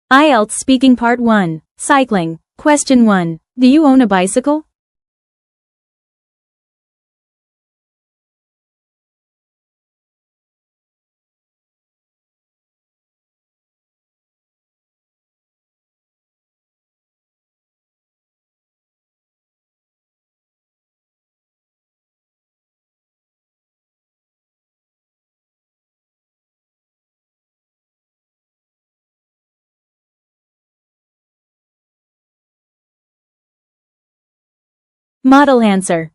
IELTS Speaking Part 1, Cycling. Question 1. Do you own a bicycle? Model answer.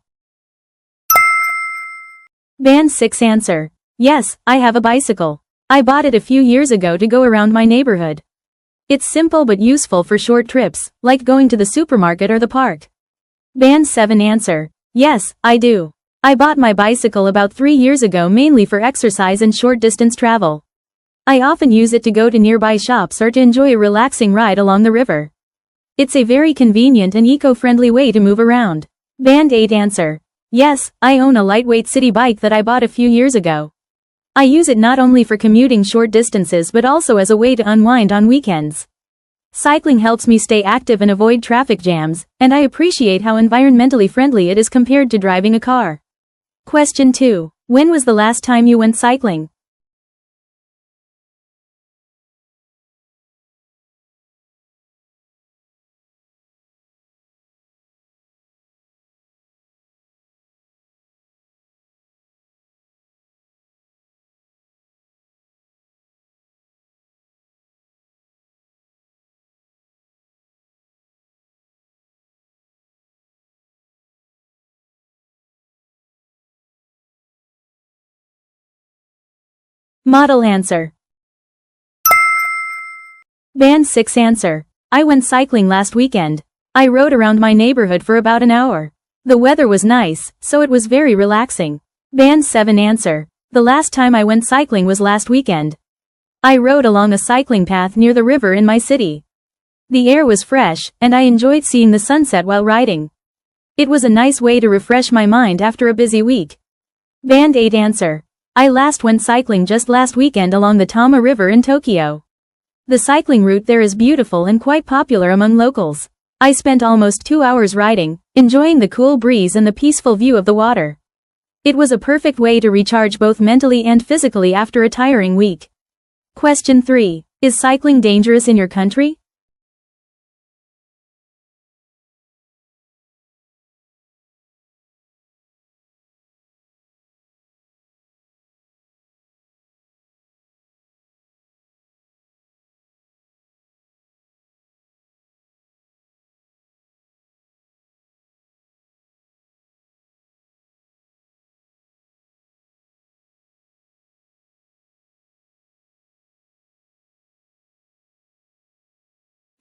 Band 6 answer. Yes, I have a bicycle. I bought it a few years ago to go around my neighborhood. It's simple but useful for short trips, like going to the supermarket or the park. Band 7 answer. Yes, I do. I bought my bicycle about 3 years ago mainly for exercise and short distance travel. I often use it to go to nearby shops or to enjoy a relaxing ride along the river. It's a very convenient and eco-friendly way to move around. Band 8 answer. Yes, I own a lightweight city bike that I bought a few years ago. I use it not only for commuting short distances but also as a way to unwind on weekends. Cycling helps me stay active and avoid traffic jams, and I appreciate how environmentally friendly it is compared to driving a car. Question 2. When was the last time you went cycling? Model answer. Band 6 answer. I went cycling last weekend. I rode around my neighborhood for about an hour. The weather was nice, so it was very relaxing. Band 7 answer. The last time I went cycling was last weekend. I rode along a cycling path near the river in my city. The air was fresh, and I enjoyed seeing the sunset while riding. It was a nice way to refresh my mind after a busy week. Band 8 answer. I last went cycling just last weekend along the Tama River in Tokyo. The cycling route there is beautiful and quite popular among locals. I spent almost 2 hours riding, enjoying the cool breeze and the peaceful view of the water. It was a perfect way to recharge both mentally and physically after a tiring week. Question 3. Is cycling dangerous in your country?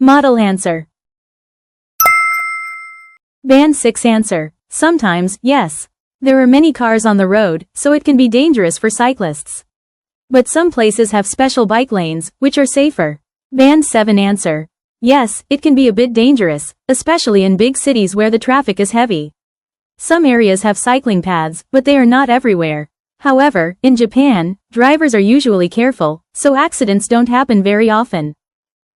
Model answer. Band 6 answer. Sometimes, yes. There are many cars on the road, so it can be dangerous for cyclists. But some places have special bike lanes, which are safer. Band 7 answer. Yes, it can be a bit dangerous, especially in big cities where the traffic is heavy. Some areas have cycling paths, but they are not everywhere. However, in Japan, drivers are usually careful, so accidents don't happen very often.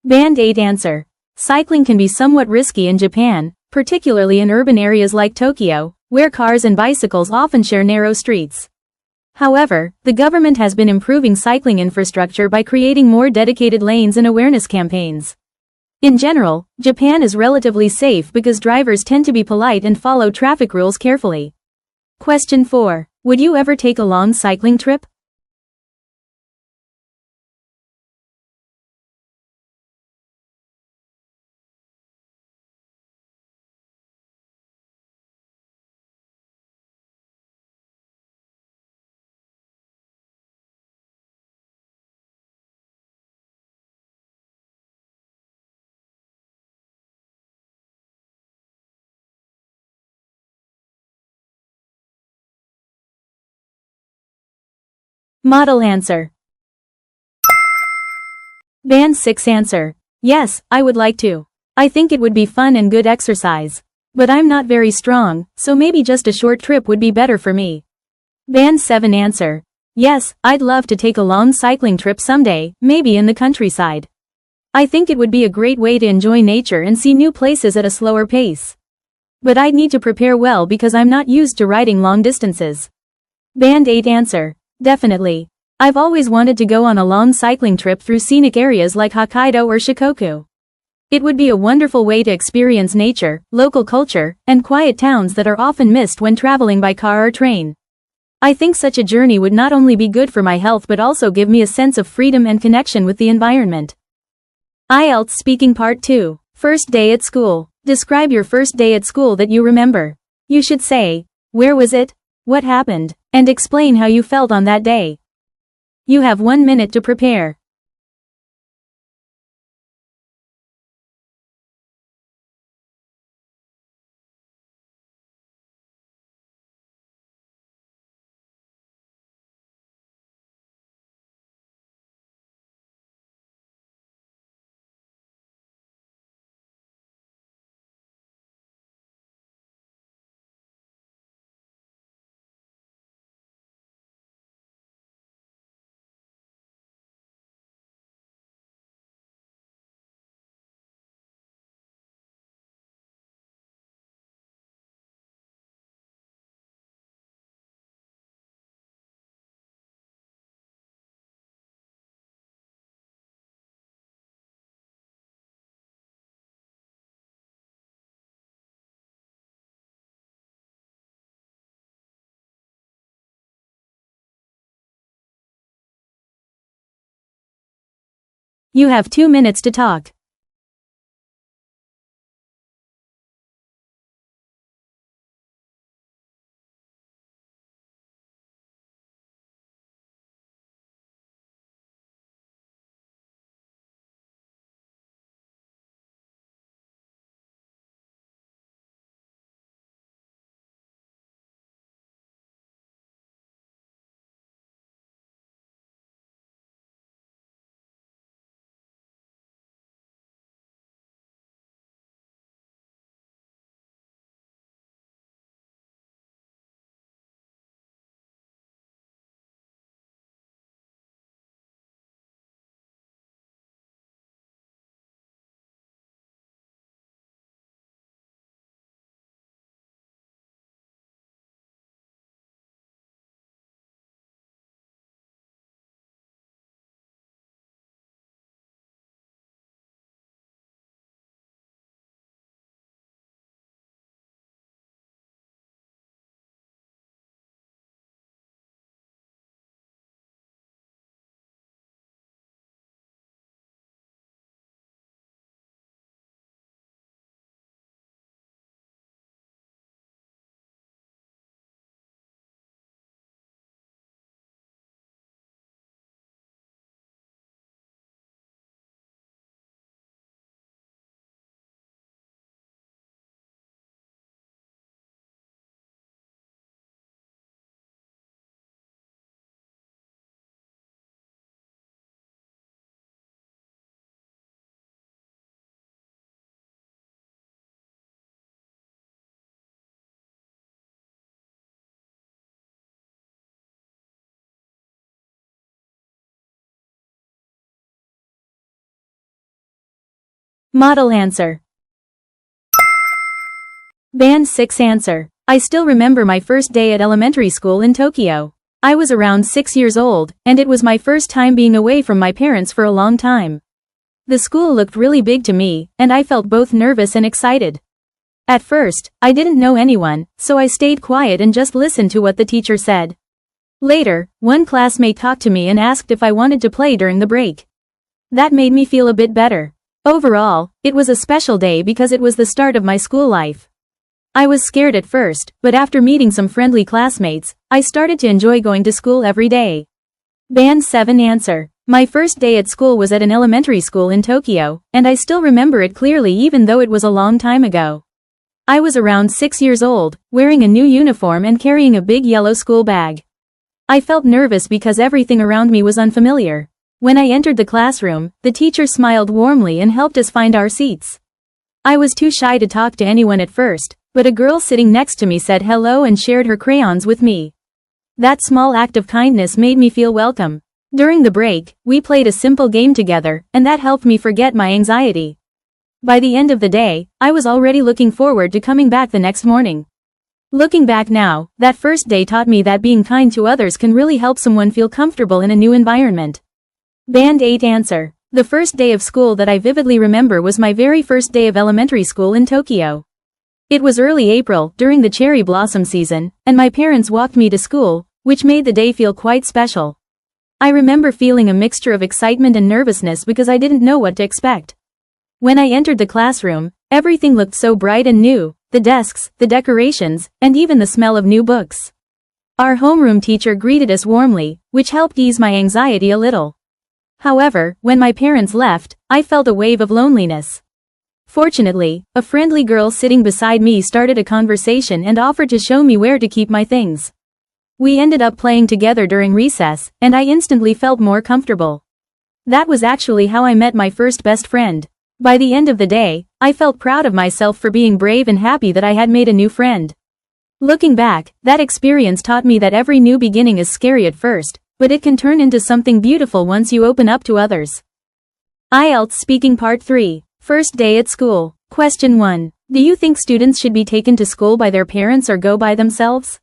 Band 8 answer. Cycling can be somewhat risky in Japan, particularly in urban areas like Tokyo, where cars and bicycles often share narrow streets. However, the government has been improving cycling infrastructure by creating more dedicated lanes and awareness campaigns. In general, Japan is relatively safe because drivers tend to be polite and follow traffic rules carefully. Question 4. Would you ever take a long cycling trip? Model answer. Band 6 answer. Yes, I would like to. I think it would be fun and good exercise. But I'm not very strong, so maybe just a short trip would be better for me. Band 7 answer. Yes, I'd love to take a long cycling trip someday, maybe in the countryside. I think it would be a great way to enjoy nature and see new places at a slower pace. But I'd need to prepare well because I'm not used to riding long distances. Band 8 answer. Definitely. I've always wanted to go on a long cycling trip through scenic areas like Hokkaido or Shikoku. It would be a wonderful way to experience nature, local culture, and quiet towns that are often missed when traveling by car or train. I think such a journey would not only be good for my health but also give me a sense of freedom and connection with the environment. IELTS Speaking Part 2. First day at school. Describe your first day at school that you remember. You should say, where was it? What happened? And explain how you felt on that day. You have 1 minute to prepare. You have 2 minutes to talk. Model answer. Band 6 answer. I still remember my first day at elementary school in Tokyo. I was around 6 years old, and it was my first time being away from my parents for a long time. The school looked really big to me, and I felt both nervous and excited. At first, I didn't know anyone, so I stayed quiet and just listened to what the teacher said. Later, one classmate talked to me and asked if I wanted to play during the break. That made me feel a bit better. Overall, it was a special day because it was the start of my school life. I was scared at first, but after meeting some friendly classmates, I started to enjoy going to school every day. Band 7 answer. My first day at school was at an elementary school in Tokyo, and I still remember it clearly even though it was a long time ago. I was around 6 years old, wearing a new uniform and carrying a big yellow school bag. I felt nervous because everything around me was unfamiliar. When I entered the classroom, the teacher smiled warmly and helped us find our seats. I was too shy to talk to anyone at first, but a girl sitting next to me said hello and shared her crayons with me. That small act of kindness made me feel welcome. During the break, we played a simple game together, and that helped me forget my anxiety. By the end of the day, I was already looking forward to coming back the next morning. Looking back now, that first day taught me that being kind to others can really help someone feel comfortable in a new environment. Band 8 answer. The first day of school that I vividly remember was my very first day of elementary school in Tokyo. It was early April, during the cherry blossom season, and my parents walked me to school, which made the day feel quite special. I remember feeling a mixture of excitement and nervousness because I didn't know what to expect. When I entered the classroom, everything looked so bright and new, the desks, the decorations, and even the smell of new books. Our homeroom teacher greeted us warmly, which helped ease my anxiety a little. However, when my parents left, I felt a wave of loneliness. Fortunately, a friendly girl sitting beside me started a conversation and offered to show me where to keep my things. We ended up playing together during recess, and I instantly felt more comfortable. That was actually how I met my first best friend. By the end of the day, I felt proud of myself for being brave and happy that I had made a new friend. Looking back, that experience taught me that every new beginning is scary at first, but it can turn into something beautiful once you open up to others. IELTS Speaking Part 3. First Day at School. Question 1. Do you think students should be taken to school by their parents or go by themselves?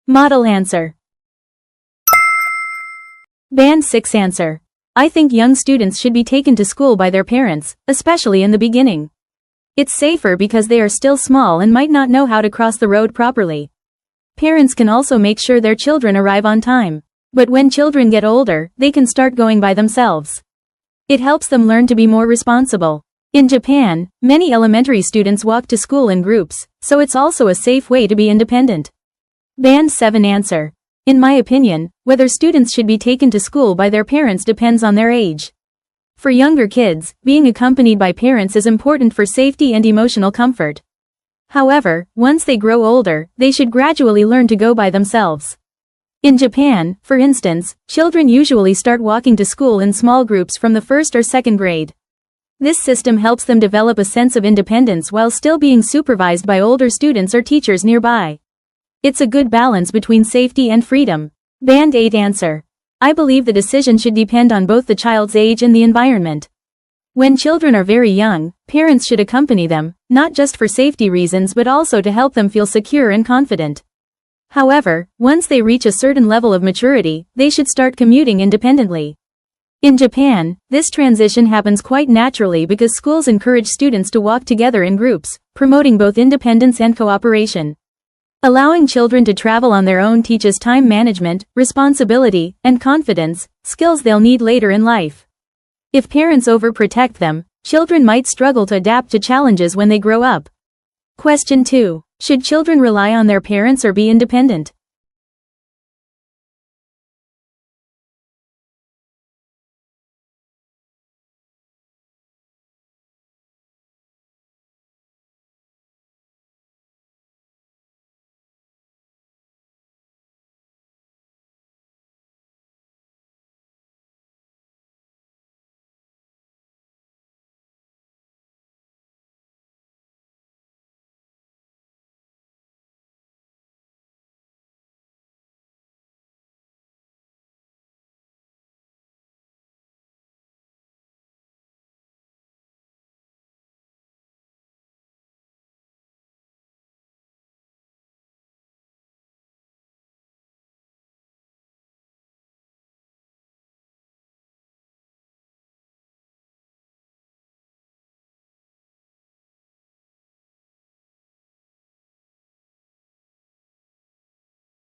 Model answer. Band 6 answer. I think young students should be taken to school by their parents, especially in the beginning. It's safer because they are still small and might not know how to cross the road properly. Parents can also make sure their children arrive on time. But when children get older, they can start going by themselves. It helps them learn to be more responsible. In Japan, many elementary students walk to school in groups, so it's also a safe way to be independent. Band 7 answer. In my opinion, whether students should be taken to school by their parents depends on their age. For younger kids, being accompanied by parents is important for safety and emotional comfort. However, once they grow older, they should gradually learn to go by themselves. In Japan, for instance, children usually start walking to school in small groups from the first or second grade. This system helps them develop a sense of independence while still being supervised by older students or teachers nearby. It's a good balance between safety and freedom. Band 8 answer. I believe the decision should depend on both the child's age and the environment. When children are very young, parents should accompany them, not just for safety reasons but also to help them feel secure and confident. However, once they reach a certain level of maturity, they should start commuting independently. In Japan, this transition happens quite naturally because schools encourage students to walk together in groups, promoting both independence and cooperation. Allowing children to travel on their own teaches time management, responsibility, and confidence, skills they'll need later in life. If parents overprotect them, children might struggle to adapt to challenges when they grow up. Question 2. Should children rely on their parents or be independent?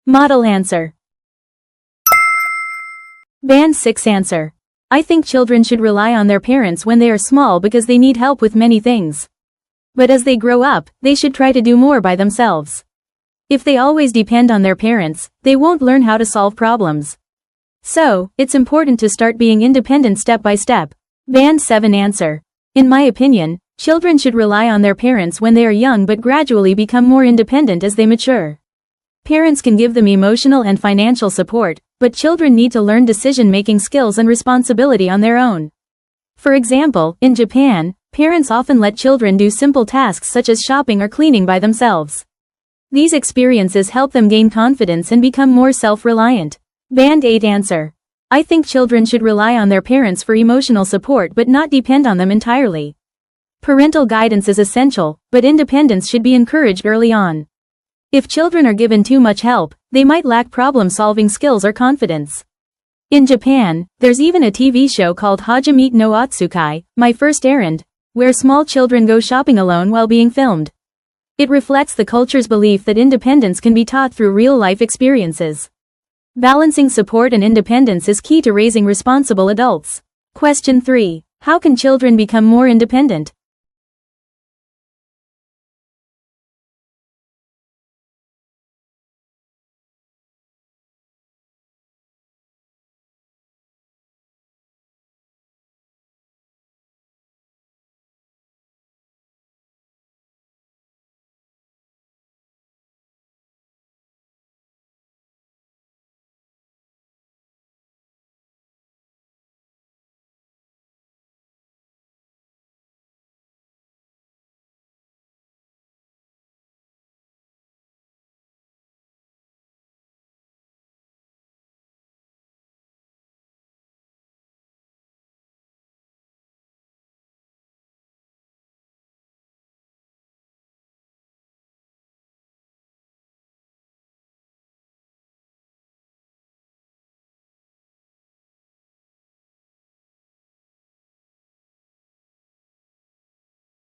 Model answer. Band 6 answer. I think children should rely on their parents when they are small because they need help with many things. But as they grow up, they should try to do more by themselves. If they always depend on their parents, they won't learn how to solve problems. So, it's important to start being independent step by step. Band 7 answer. In my opinion, children should rely on their parents when they are young but gradually become more independent as they mature. Parents can give them emotional and financial support, but children need to learn decision-making skills and responsibility on their own. For example, in Japan, parents often let children do simple tasks such as shopping or cleaning by themselves. These experiences help them gain confidence and become more self-reliant. Band 8 answer. I think children should rely on their parents for emotional support but not depend on them entirely. Parental guidance is essential, but independence should be encouraged early on. If children are given too much help, they might lack problem-solving skills or confidence. In Japan, there's even a TV show called Hajimete no Atsukai, My First Errand, where small children go shopping alone while being filmed. It reflects the culture's belief that independence can be taught through real-life experiences. Balancing support and independence is key to raising responsible adults. Question 3. How can children become more independent?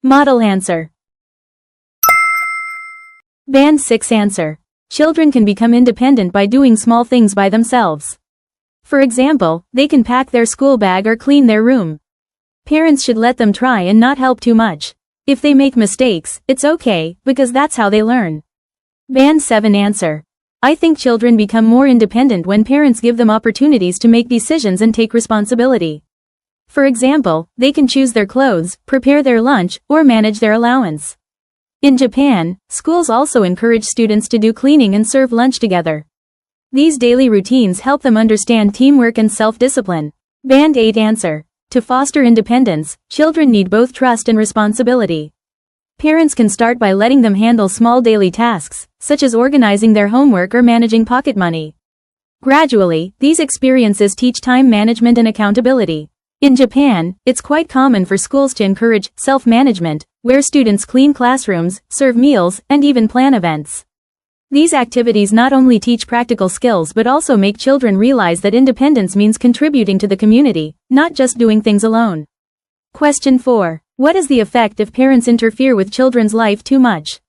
Model answer. Band 6 answer. Children can become independent by doing small things by themselves. For example, they can pack their school bag or clean their room. Parents should let them try and not help too much. If they make mistakes, it's okay, because that's how they learn. Band 7 answer. I think children become more independent when parents give them opportunities to make decisions and take responsibility. For example, they can choose their clothes, prepare their lunch, or manage their allowance. In Japan, schools also encourage students to do cleaning and serve lunch together. These daily routines help them understand teamwork and self-discipline. Band 8 answer. To foster independence, children need both trust and responsibility. Parents can start by letting them handle small daily tasks, such as organizing their homework or managing pocket money. Gradually, these experiences teach time management and accountability. In Japan, it's quite common for schools to encourage self-management, where students clean classrooms, serve meals, and even plan events. These activities not only teach practical skills but also make children realize that independence means contributing to the community, not just doing things alone. Question 4. What is the effect if parents interfere with children's life too much?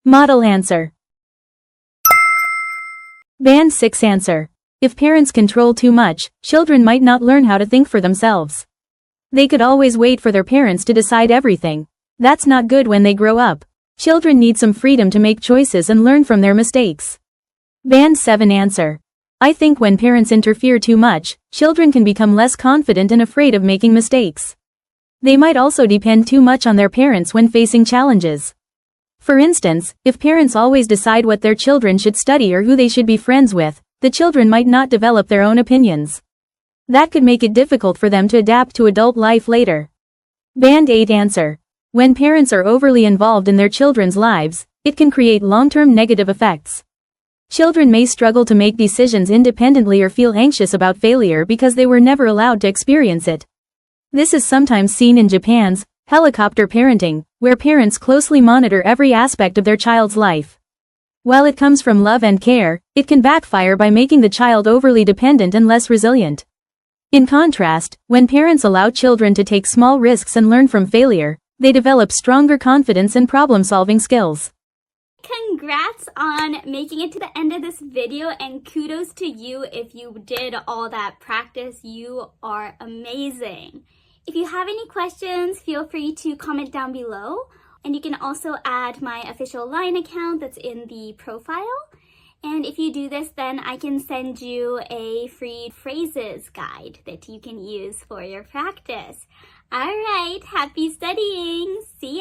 Model answer. Band 6 answer. If parents control too much, children might not learn how to think for themselves. They could always wait for their parents to decide everything. That's not good when they grow up. Children need some freedom to make choices and learn from their mistakes. Band 7 answer. I think when parents interfere too much, children can become less confident and afraid of making mistakes. They might also depend too much on their parents when facing challenges. For instance, if parents always decide what their children should study or who they should be friends with, the children might not develop their own opinions. That could make it difficult for them to adapt to adult life later. Band 8 answer. When parents are overly involved in their children's lives, it can create long-term negative effects. Children may struggle to make decisions independently or feel anxious about failure because they were never allowed to experience it. This is sometimes seen in Japan's helicopter parenting, where parents closely monitor every aspect of their child's life. While it comes from love and care, it can backfire by making the child overly dependent and less resilient. In contrast, when parents allow children to take small risks and learn from failure, they develop stronger confidence and problem-solving skills. Congrats on making it to the end of this video, and kudos to you if you did all that practice. You are amazing. If you have any questions, feel free to comment down below. And you can also add my official LINE account that's in the profile. And if you do this, then I can send you a free phrases guide that you can use for your practice. All right, happy studying. See